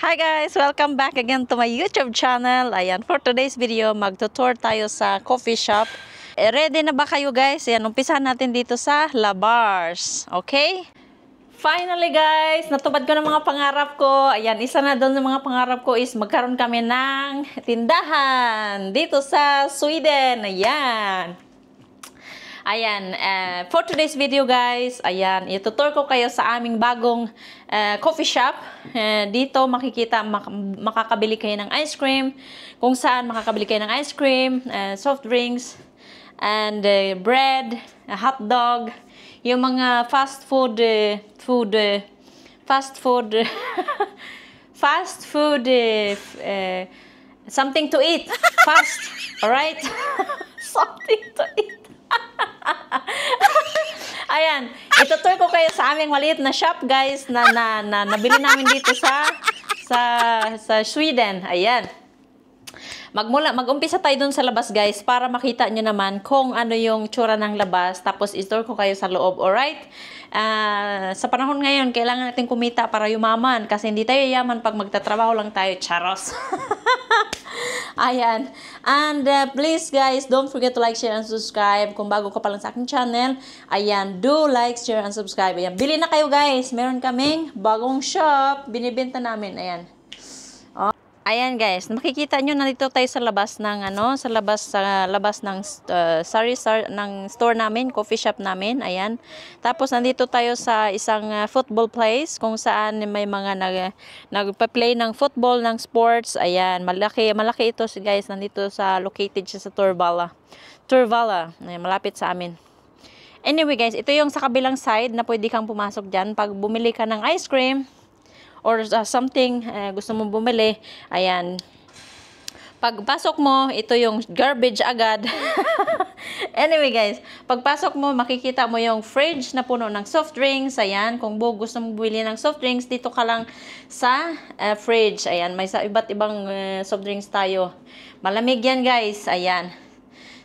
Hi guys! Welcome back again to my YouTube channel. Ayan, for today's video, magtutour tayo sa coffee shop. Ready na ba kayo guys? Ayan, umpisahan natin dito sa La Bars. Okay? Finally guys, natupad ko ng mga pangarap ko. Ayan, isa na doon ng mga pangarap ko is magkaroon kami ng tindahan dito sa Sweden. Ayan. Ayan, for today's video guys, ayan, itutur ko kayo sa aming bagong coffee shop. Dito makikita, makakabili kayo ng ice cream, kung saan makakabili kayo ng ice cream, soft drinks, and bread, hot dog, yung mga fast food, something to eat, fast, alright? Something to eat. Ayan, itutur ko kayo sa aming maliit na shop guys na nabili namin dito sa Sweden. Ayan. Mag-umpisa tayo dun sa labas guys para makita nyo naman kung ano yung tsura ng labas, tapos itutur ko kayo sa loob, alright? Sa panahon ngayon, kailangan natin kumita para yumaman kasi hindi tayo yaman pag magtatrabaho lang tayo, charos. Ayan. And please guys, don't forget to like, share, and subscribe. Kung bago ka pa lang sa aking channel, ayan, do like, share, and subscribe. Ayan, bili na kayo guys. Meron kaming bagong shop. Binibenta namin. Ayan. Ayan guys, makikita nyo nandito tayo sa labas ng sa labas ng ng store namin, coffee shop namin. Ayan. Tapos nandito tayo sa isang football place kung saan may mga nagpa-play ng football, ng sports. Ayan, malaki ito guys. Nandito located siya sa Torvalla. Ayan, malapit sa amin. Anyway guys, ito yung sa kabilang side na pwede kang pumasok diyan pag bumili ka ng ice cream or something gusto mo bumili. Ayan. Pagpasok mo, ito yung garbage agad. Anyway guys, pagpasok mo, makikita mo yung fridge na puno ng soft drinks. Ayan, kung gusto mo bumili ng soft drinks, dito ka lang sa fridge. Ayan, may iba't ibang soft drinks tayo. Malamig yan guys. Ayan.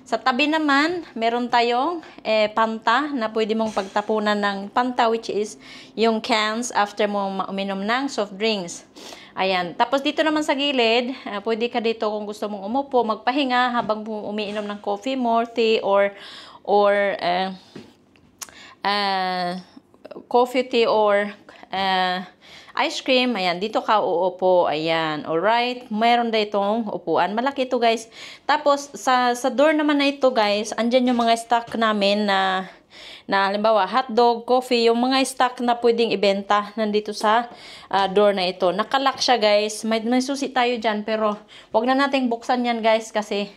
Sa tabi naman, meron tayong Panta na pwede mong pagtapunan ng Panta, which is yung cans after mo uminom ng soft drinks. Ayan. Tapos dito naman sa gilid, pwede ka dito kung gusto mong umupo, magpahinga habang umiinom ng coffee mo, tea, or coffee, tea, or ice cream. Ayan, dito ka uupo. Ayan, alright. Meron na itong upuan. Malaki ito guys. Tapos, sa door naman na ito guys, andyan yung mga stock namin na halimbawa, hotdog, coffee, yung mga stock na pwedeng ibenta nandito sa door na ito. Nakalock siya guys. May susi tayo dyan, pero wag na nating buksan yan guys kasi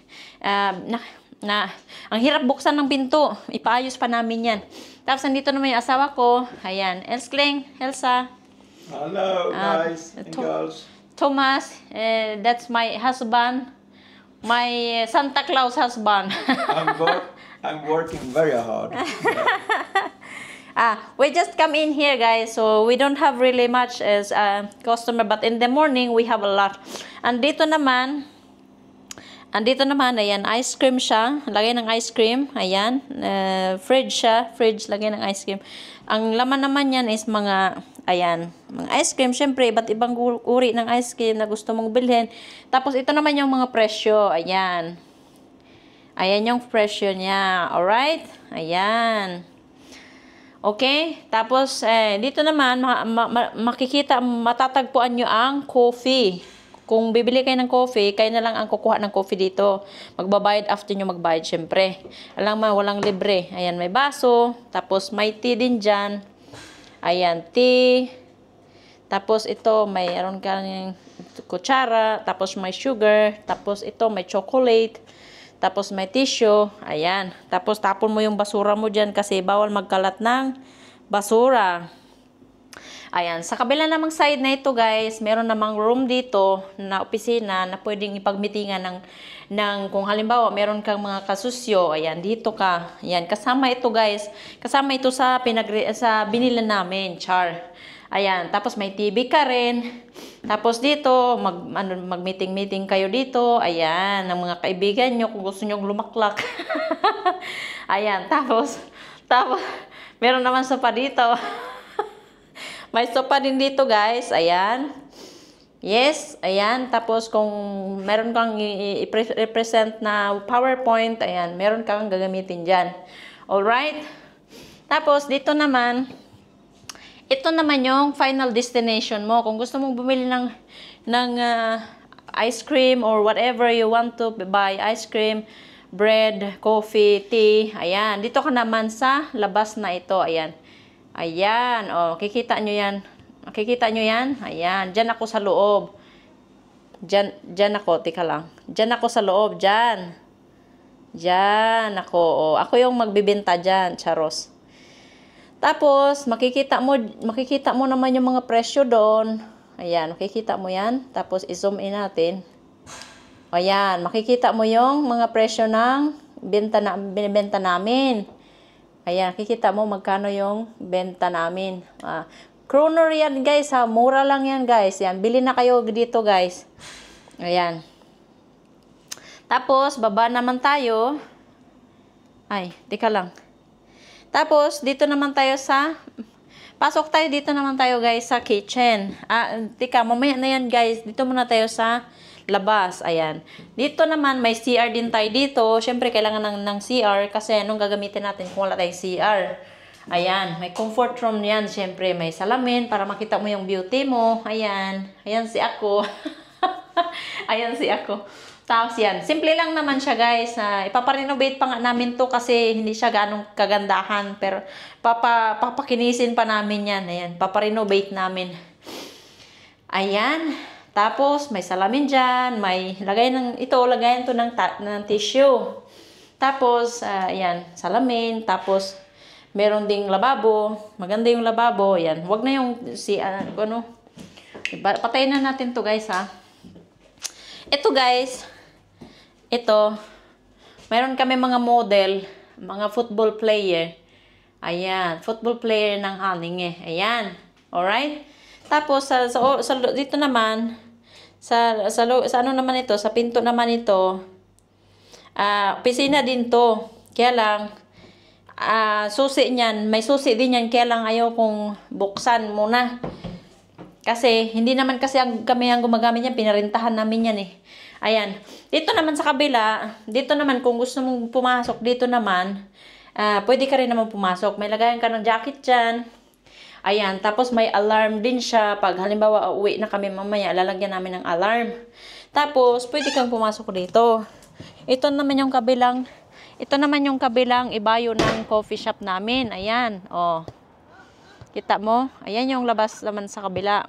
ang hirap buksan ng pinto. Ipaayos pa namin yan. Tapos, nandito naman yung asawa ko. Ayan, Elsa. Hello guys and girls. Thomas, that's my husband. My Santa Claus husband. I'm working very hard. We just come in here guys, so we don't have really much as customer, but in the morning we have a lot. Andito naman, ayan, ice cream siya. Lagay ng ice cream. Ayan, fridge siya. Fridge, lagay ng ice cream. Ang laman naman yan is mga ice cream. Syempre, iba't ibang uri ng ice cream na gusto mong bilhin. Tapos, ito naman yung mga presyo. Ayan. Ayan yung presyo niya. Alright? Ayan. Okay? Tapos, dito naman, makikita, matatagpuan nyo ang coffee. Kung bibili kayo ng coffee, kayo na lang ang kukuha ng coffee dito. Magbabayad after nyo magbayad, syempre. Alam mo, walang libre. Ayan, may baso. Tapos, may tea din dyan. Ayan, tea. Tapos, ito, mayroon ka ng kutsara. Tapos, may sugar. Tapos, ito, may chocolate. Tapos, may tissue. Ayan. Tapos, tapon mo yung basura mo dyan kasi bawal magkalat ng basura. Ayan, sa kabila namang side na ito guys, meron namang room dito na opisina na pwedeng ipagmitingan ng kung halimbawa meron kang mga kasusyo. Ayan, dito ka. Ayan, kasama ito guys. Kasama ito sa binila namin, char. Ayan, tapos may TV ka rin. Tapos dito, mag-meeting kayo dito. Ayan, ng mga kaibigan nyo kung gusto nyo lumaklak. Ayan, tapos meron naman sopa dito. May sopa din dito guys. Ayan. Yes, ayan. Tapos kung meron kang i-represent na PowerPoint, ayan, meron kang gagamitin dyan. Alright? Tapos dito naman, ito naman yung final destination mo. Kung gusto mong bumili ng ice cream or whatever you want to buy, ice cream, bread, coffee, tea, ayan. Dito ka naman sa labas na ito, ayan. Ayan, oh, kikita nyo yan. Makikita nyo yan? Ayan. Diyan ako sa loob. Diyan ako. Tika lang. Diyan ako sa loob. Diyan. Diyan ako. Oh, ako yung magbibenta diyan. Charos. Tapos, makikita mo naman yung mga presyo doon. Ayan. Makikita mo yan. Tapos, i-zoom in natin. Ayan. Makikita mo yung mga presyo ng binibenta namin. Ayan. Makikita mo magkano yung benta namin. Kroner yan guys ha, mura lang yan guys. Yan, bili na kayo dito guys. Ayan. Tapos, baba naman tayo. Ay, tika lang. Tapos, dito naman tayo pasok tayo dito naman tayo guys sa kitchen. Tika, mamaya na yan guys. Dito muna tayo sa labas. Ayan. Dito naman, may CR din tayo dito. Siyempre, kailangan ng CR kasi anong gagamitin natin kung wala tayong CR. Ayan, may comfort room yan. Siyempre, may salamin para makita mo yung beauty mo. Ayan. Ayan si ako. Ayan si ako. Tapos yan. Simple lang naman siya guys. Ipaparenovate pa nga namin to kasi hindi siya ganong kagandahan. Pero papakinisin pa namin yan. Ayan. Paparenovate namin. Ayan. Tapos, may salamin dyan. May lagayan to ng tissue. Tapos, ayan. Salamin. Tapos, meron ding lababo. Maganda yung lababo. Yan. Huwag na yung patayin na natin to guys ha. Ito guys. Ito. Meron kami mga model. Mga football player. Ayan. Football player ng Haning eh. Ayan. Alright. Tapos dito naman. Sa ano naman ito. Sa pinto naman ito. Pisina din to. Kaya lang. Susi niyan, may susi din yan, kaya lang ayaw kong buksan muna. Kasi, hindi naman kasi kami ang gumagamit yan, pinarintahan namin yan eh. Ayan. Dito naman sa kabila, dito naman kung gusto mong pumasok, dito naman, pwede ka rin naman pumasok. May lagayan ka ng jacket dyan. Ayan. Tapos may alarm din siya. Pag halimbawa, uwi na kami mamaya, lalagyan namin ng alarm. Tapos, pwede kang pumasok dito. Ito naman yung kabilang ibayo ng coffee shop namin. Ayan. Oh. Kita mo? Ayan yung labas naman sa kabila.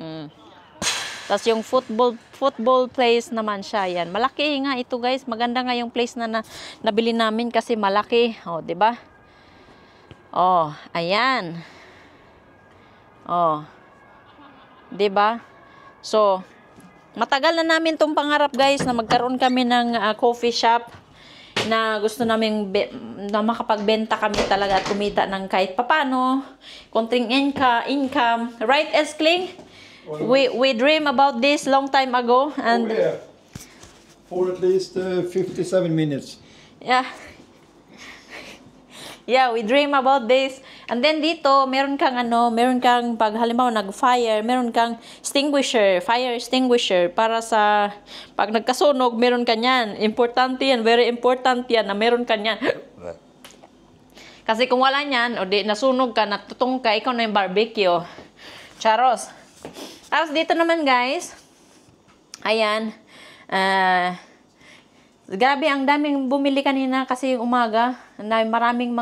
Tapos yung football place naman siya. Ayan. Malaki nga ito guys. Maganda nga yung place na nabili namin kasi malaki. Oh, 'di ba? Oh, ayan. Oh. 'Di ba? So, matagal na namin tong pangarap guys na magkaroon kami ng coffee shop. Na gusto namin na makapagbenta kami talaga at kumita ng kahit papano, konting income. Right, Eskling? We dream about this long time ago. And yeah. For at least 57 minutes. Yeah. Yeah, we dream about this. And then dito, meron kang pag halimbawa nag-fire, meron kang fire extinguisher para sa pag nagkasunog, meron ka niyan. Importante yan, very important yan na meron ka niyan. Kasi kung wala niyan, o di nasunog ka, natutong ka, ikaw na yung barbecue. Charos. Tapos dito naman guys, ayan, grabe, ang daming bumili kanina kasi umaga. Maraming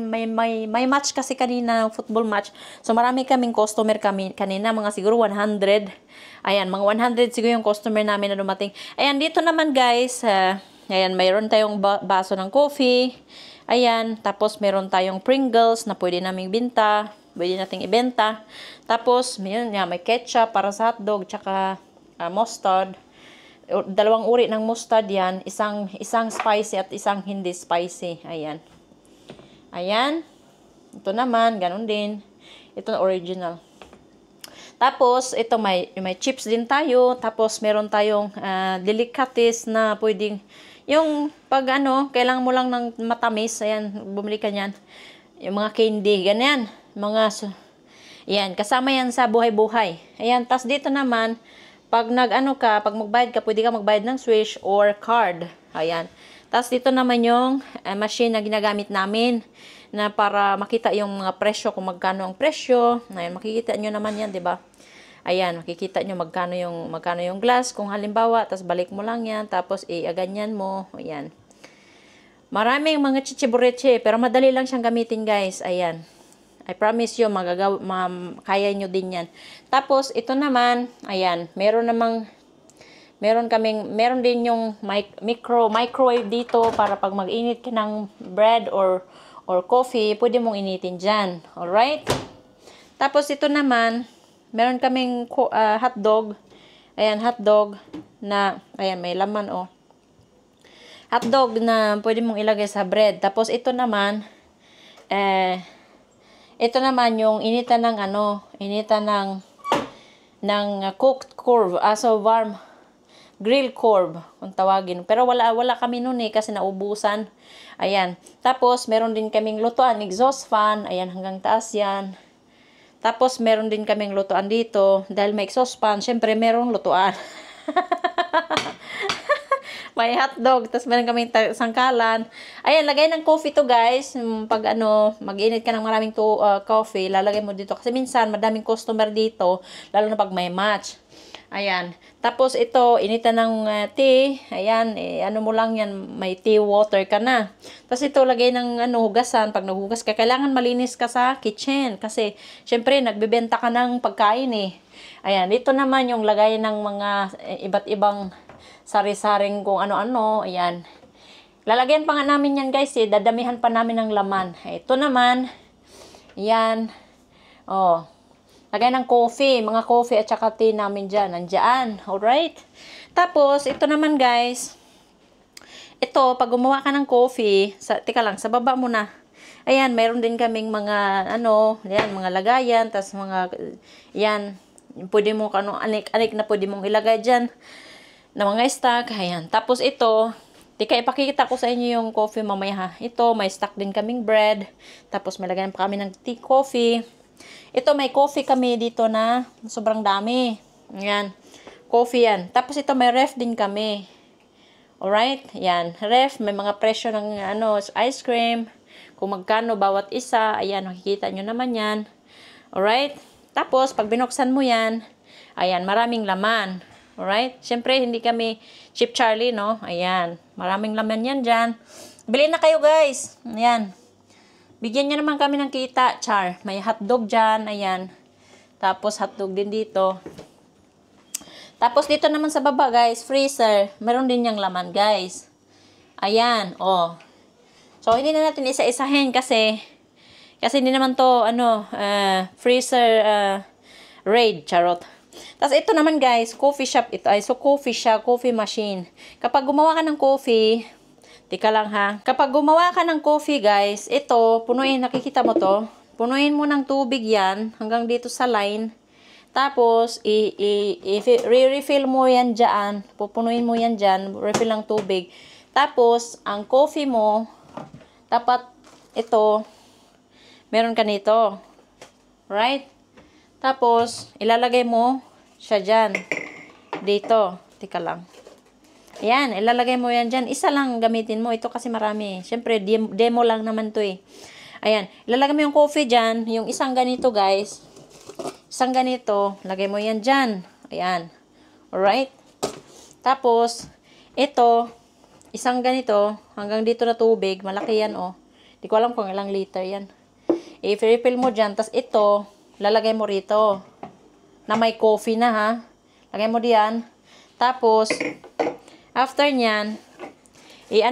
may match kasi kanina, football match. So marami kaming customer kanina, mga siguro 100. Ayan, mga 100 siguro yung customer namin na dumating. Ayan, dito naman guys, ayan, mayroon tayong baso ng coffee. Ayan, tapos meron tayong Pringles na pwede naming binta. Pwede nating ibenta. Tapos, may ketchup para sa hotdog, tsaka mustard. Dalawang uri ng mustard yan. Isang spicy at isang hindi spicy. Ayan. Ayan. Ito naman, ganun din. Ito original. Tapos, ito may chips din tayo. Tapos, meron tayong delicates na pwedeng, yung pag kailangan mo lang ng matamis. Ayan, bumili ka niyan. Yung mga candy, ganyan. Ayan, kasama yan sa buhay-buhay. Ayan, tas dito naman, Pag pag magbayad ka, pwede ka magbayad ng Swish or card. Ayan. Tapos dito naman yung machine na ginagamit namin na para makita yung mga presyo, kung magkano ang presyo. Ayan, makikita nyo naman yan, di ba? Ayan, makikita nyo magkano yung glass. Kung halimbawa, tapos balik mo lang yan, tapos ganyan mo. Ayan. Maraming mga chichibureche, pero madali lang siyang gamitin, guys. Ayan. I promise you, kaya nyo din yan. Tapos, ito naman, ayan, meron din yung microwave dito para pag mag-init ka ng bread or coffee, pwede mong initin dyan. Alright? Tapos, ito naman, meron kaming hotdog. Ayan, hotdog na, ayan, may laman, oh. Hotdog na pwede mong ilagay sa bread. Tapos, ito naman yung initan ng cooked corn, so warm grill corn kung tawagin. Pero wala kami noon kasi naubusan. Ayan. Tapos meron din kaming lutuan, exhaust fan, ayan hanggang taas 'yan. Tapos meron din kaming lutuan dito dahil may exhaust fan, syempre merong lutuan. May hotdog, tapos meron kaming sangkalan. Ayan, lagay ng coffee to, guys. Pag mag-init ka ng maraming coffee, lalagay mo dito. Kasi minsan, madaming customer dito, lalo na pag may match. Ayan. Tapos ito, initan ng tea. Ayan, mo lang yan, may tea water ka na. Tapos ito, lagay ng hugasan. Pag naghugas ka, kailangan malinis ka sa kitchen. Kasi, syempre, nagbebenta ka ng pagkain eh. Ayan, dito naman yung lagay ng mga iba't ibang sari-saring kung ano-ano. Ayan. Lalagyan pa nga namin yan, guys, eh. Dadamihan pa namin ng laman. Ito naman. Ayan. Oh. Lagay ng coffee. Mga coffee at saka tea namin dyan. Nandyan. Alright? Tapos, ito naman, guys. Ito, pag gumawa ka ng coffee, tika lang, sa baba muna. Ayan, mayroon din kaming mga, ayan, mga lagayan. Tapos mga, ayan, pwede mo, anik-anik na pwede mong ilagay dyan na mga stock. Ayan. Tapos ito, ipakikita ko sa inyo yung coffee mamaya ha. Ito, may stock din kaming bread. Tapos may lagayan pa kami ng tea coffee. Ito, may coffee kami dito na sobrang dami. Ayan. Coffee yan. Tapos ito, may ref din kami. Alright? Ayan. Ref, may mga presyo ng ice cream. Kung magkano bawat isa. Ayan, makikita nyo naman yan. Alright? Tapos, pag binuksan mo yan, ayan, maraming laman. Alright? Siyempre, hindi kami Cheap Charlie, no? Ayan. Maraming laman yan dyan. Bilhin na kayo, guys. Ayan. Bigyan nyo naman kami ng kita, char. May hotdog dyan. Ayan. Tapos, hotdog din dito. Tapos, dito naman sa baba, guys, freezer. Meron din yung laman, guys. Ayan. Oh. So, hindi na natin isa-isahin kasi hindi naman to, freezer raid, charot. Tapos ito naman, guys, coffee shop ito. Coffee shop, coffee machine. Kapag gumawa ka ng coffee, tika lang ha. Kapag gumawa ka ng coffee, guys, ito, punuin, nakikita mo to. Punuin mo ng tubig yan hanggang dito sa line. Tapos, i-refill mo yan dyan. Pupunuin mo yan dyan, refill ng tubig. Tapos, ang coffee mo, dapat ito, meron ka nito. Right? Tapos, ilalagay mo siya dyan. Dito. Tika lang. Ayan, ilalagay mo yan dyan. Isa lang gamitin mo. Ito kasi marami. Siyempre, demo lang naman to eh. Ayan, ilalagay mo yung coffee dyan. Yung isang ganito, guys. Isang ganito. Lagay mo yan dyan. Ayan. Alright? Tapos, ito, isang ganito. Hanggang dito na tubig. Malaki yan, oh. Di ko alam kung ilang liter yan. I-refill mo dyan. Tapos ito, lalagay mo rito. Na may coffee na ha. Lagay mo diyan. Tapos, after nyan,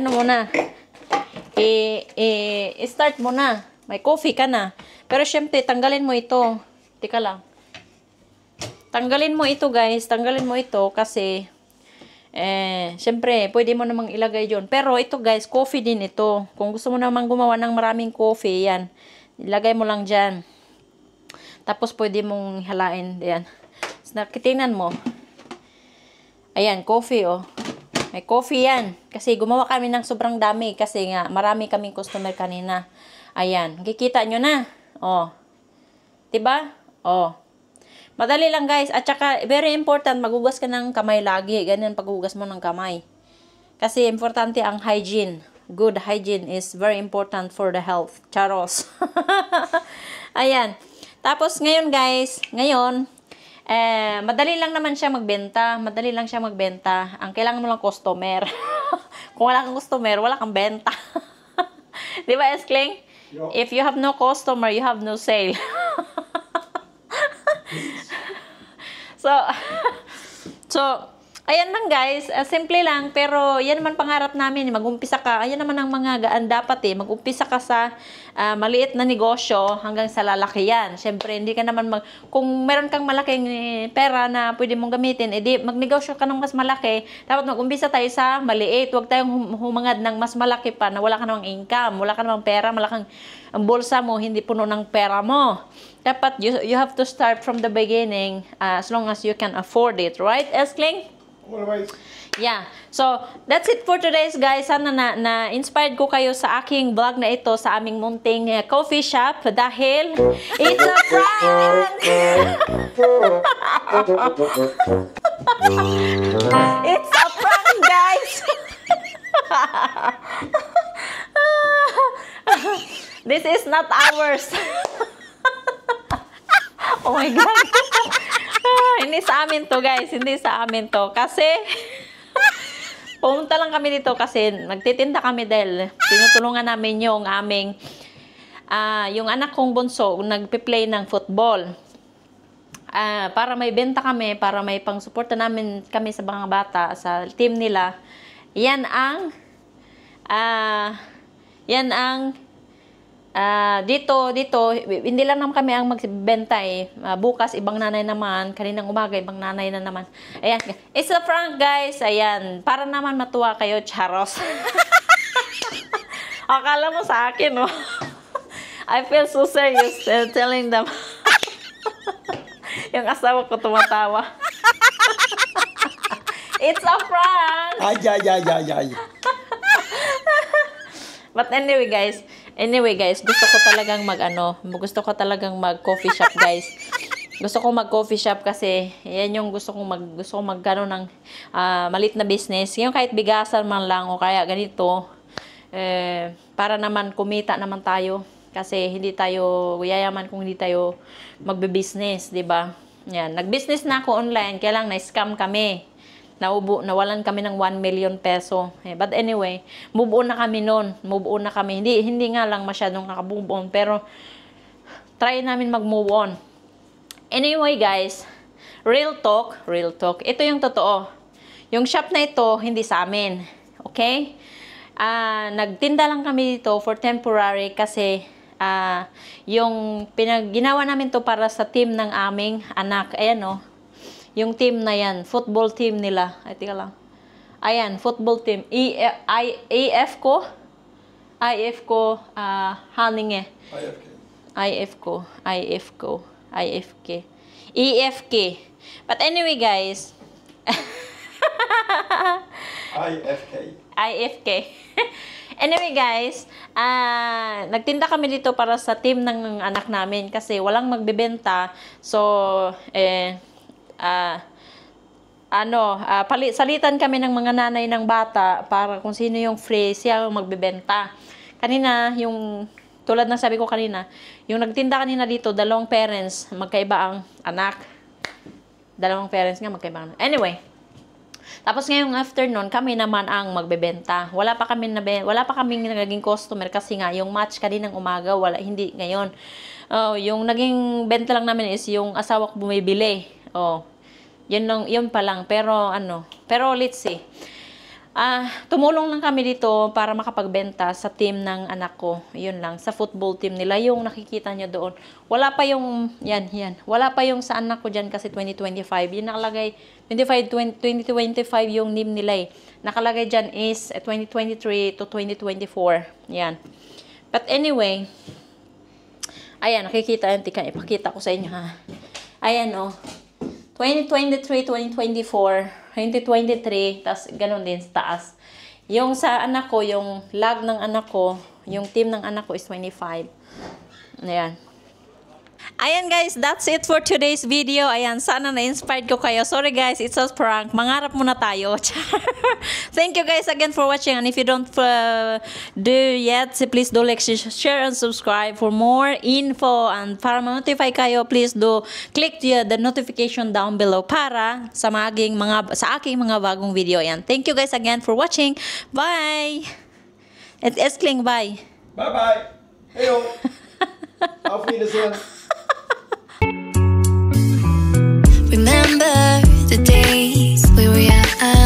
mo na. I-start mo na. May coffee ka na. Pero syempre, tanggalin mo ito. Tika lang. Tanggalin mo ito, guys. Tanggalin mo ito kasi, syempre, pwede mo namang ilagay yun. Pero ito, guys, coffee din ito. Kung gusto mo namang gumawa ng maraming coffee, yan. Ilagay mo lang dyan. Tapos, pwede mong halain. Ayan. Nakitingnan mo. Ayan, coffee, oh. May coffee yan. Kasi gumawa kami ng sobrang dami. Kasi nga, marami kaming customer kanina. Ayan. Kikita nyo na. Oh. Diba? Oh. Madali lang guys. At saka, very important, maghugas ka ng kamay lagi. Ganyan paghugas mo ng kamay. Kasi importante ang hygiene. Good hygiene is very important for the health. Charos. Ayan. Tapos ngayon guys, madali lang naman siya magbenta. Madali lang siya magbenta. Ang kailangan mo lang customer. Kung wala kang customer, wala kang benta. Di ba, Eskling? Yeah. If you have no customer, you have no sale. So, ayan lang guys, simple lang, pero yan naman pangarap namin, mag-umpisa ka, ayan naman ang mga gaan dapat mag-umpisa ka sa maliit na negosyo hanggang sa lalaki yan. Siyempre, hindi ka naman kung meron kang malaking pera na pwede mong gamitin, edi magnegosyo ka ng mas malaki, dapat mag-umpisa tayo sa maliit, huwag tayong humangad ng mas malaki pa na wala ka namang income, wala ka namang pera, ang bulsa mo, hindi puno ng pera mo. Dapat, you have to start from the beginning as long as you can afford it. Right, Eskling? Always. Yeah. So, that's it for today's guys. Sana na-inspired ko kayo sa aking vlog na ito sa aming munting coffee shop dahil it's a prank! It's a prank, guys! This is not ours. Oh my God. Hindi sa amin to guys. Hindi sa amin to. Kasi, pumunta lang kami dito kasi nagtitinda kami dahil tinutulungan namin yung aming, yung anak kong bunso, nagpe-play ng football. Para may benta kami, para may pang-suporta namin kami sa mga bata, sa team nila. Yan ang, dito, hindi lang naman kami ang magbenta bukas, ibang nanay naman. Kaninang umaga, ibang nanay na naman. Ayan. It's a prank, guys. Ayan. Para naman matuwa kayo, charos. Akala mo sa akin, no? I feel so serious telling them. Yung asawa ko tumatawa. It's a prank! Ay. But anyway guys, gusto ko talagang mag coffee shop guys. Gusto ko mag coffee shop kasi yan yung gusto kong magkano ng malit na business. Yung kahit bigasan man lang o kaya ganito, para naman kumita naman tayo. Kasi hindi tayo yayaman kung hindi tayo magbe-business, 'di ba? Yan, nag-business na ako online, kaya lang na-scam kami. Nawalan kami ng 1 million peso. But anyway, move on na kami noon. Move on na kami. Hindi nga lang masyadong nakaka-move on, pero try namin mag-move on. Anyway, guys, real talk. Ito yung totoo. Yung shop na ito, hindi sa amin. Okay? Nagtinda lang kami dito for temporary kasi yung ginawa namin to para sa team ng aming anak. Ayan, oh. Yung team na yan, football team nila. Ay, tika lang. Ayan, football team. IF ko, Haninge. EFK. But anyway, guys. IFK. Anyway, guys, nagtinda kami dito para sa team ng anak namin kasi walang magbebenta. So, salitan kami ng mga nanay ng bata para kung sino yung free, siya ang magbebenta. Kanina, yung tulad ng sabi ko kanina, yung nagtinda kanina dito, dalawang parents, magkaiba ang anak. Dalawang parents nga, magkaiba ang anak. Anyway, tapos ngayong afternoon, kami naman ang magbebenta. Wala pa kaming naging customer kasi nga, yung match kaninang umaga, hindi ngayon. Yung naging benta lang namin is yung asawa ko bumibili. Yun pa lang. Pero let's see. Tumulong lang kami dito para makapagbenta sa team ng anak ko. Yun lang, sa football team nila. Yung nakikita nyo doon. Wala pa yung, yan. Wala pa yung sa anak ko dyan kasi 2025. Yung nakalagay, 2025 yung name nila Nakalagay dyan is 2023 to 2024. Yan. But anyway, ayan, nakikita yun. Ipakita ko sa inyo, ha. Ayan, 2023, 2024, 2023, tas ganun din sa taas. Yung sa anak ko, yung log ng anak ko, yung team ng anak ko is 25. Ayan. Ayan guys, that's it for today's video. Ayan, sana na-inspired ko kayo. Sorry guys, it's a prank. Mangarap muna tayo. Thank you guys again for watching. And if you don't do yet, please do like, share, and subscribe for more info. And para ma-notify kayo, please do click the notification down below para sa aking mga bagong video. Ayan. Thank you guys again for watching. Bye! At Eskling, bye! Bye-bye! Heyo! Auf Wiedersehen! Remember the days we were young.